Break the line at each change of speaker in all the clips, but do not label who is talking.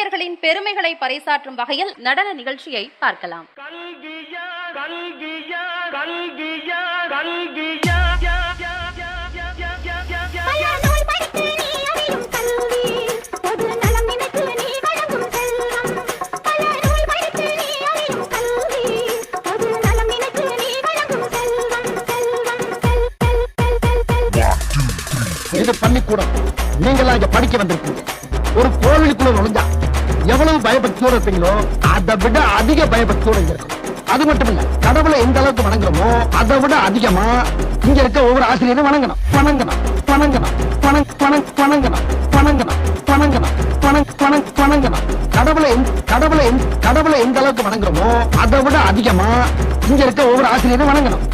ஆசிரியர்களின் பெருமைகளை பறைசாற்றும் வகையில் நடன நிகழ்ச்சியை பார்க்கலாம்.
இது பள்ளிக்கூடம். நீங்களாம் இங்க படிக்க வந்திருக்கீங்க. ஒரு கோவிலுக்குள்ள நுழைஞ்சா எவ்வளவு பயபக்தியோட இருப்பீங்களோ அதை விட அதிக பயபக்தியோட இங்க இருக்கும். அது மட்டும் இல்ல, கடவுளை எந்த அளவுக்கு வணங்குறோமோ அதை விட அதிகமா இங்க இருக்க ஒவ்வொரு ஆசிரியரும் வணங்கணும் வணங்கணும் வணங்கணும் வணங்கணும் வணங்கணும் வணங்கணும் வணங்கணும். கடவுளை எந்த அளவுக்கு வணங்குறோமோ அதை விட அதிகமா இங்க இருக்க ஒவ்வொரு ஆசிரியரும் வணங்கணும்.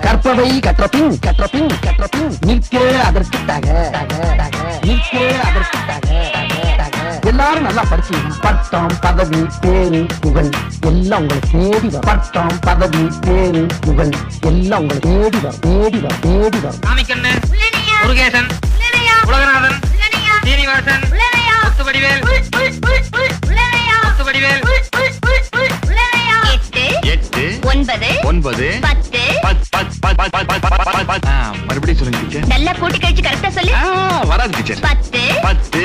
கற்பவை கற்றபின் நிற்க அதற்கு எல்லாரும் நல்லா படிச்சீங்க. பட்டம் பதவி பேரு புகழ் எல்லாம் உங்களுக்கு தேடி வரும். பட்டம் பதவி பேரு புகழ் எல்லாம் உங்களுக்கு தேடி வரும்.
முருகேசன், உலகநாதன், சீனிவாசன், முத்துவடிவேல்,
9 மறுபடியும் சொல்லுங்க டீச்சர்.
நல்லா கூட்டி கழிச்சு கரெக்டா சொல்லு.
வராது டீச்சர். 10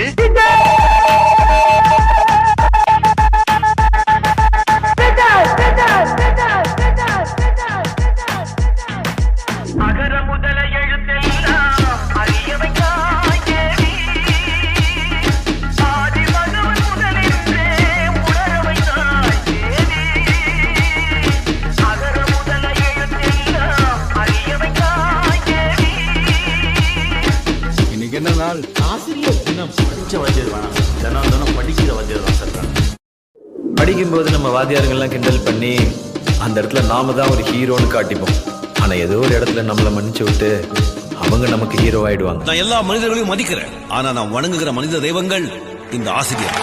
அகர முதல எழுத்தெல்லாம் அறியவைக்காய் தேவி, ஆதி மகவன் முதலின்றே உணரவைக்காய் தேவி. அகர முதல எழுத்தெல்லாம் அறியவைக்காய் தேவி.
இன்னைக்கு என்ன நாள்? ஆசிரியர் தினம். படிச்ச வாத்தியார் வேணாம், தினம் படிக்கிற வாத்தியார் தான் சொல்றாங்க.
படிக்கும்போது நம்ம வாத்தியாருங்கெல்லாம் கிண்டல் பண்ணி அந்த இடத்துல நாம தான் ஒரு ஹீரோன்னு காட்டிப்போம். ஆனா ஏதோ ஒரு இடத்துல நம்மளை மன்னிச்சு விட்டு அவங்க நமக்கு ஹீரோ ஆயிடுவாங்க.
நான் எல்லா மனிதர்களையும் மதிக்கிறேன். ஆனா நான் வணங்குகிற மனித தெய்வங்கள் இந்த ஆசிரியர்.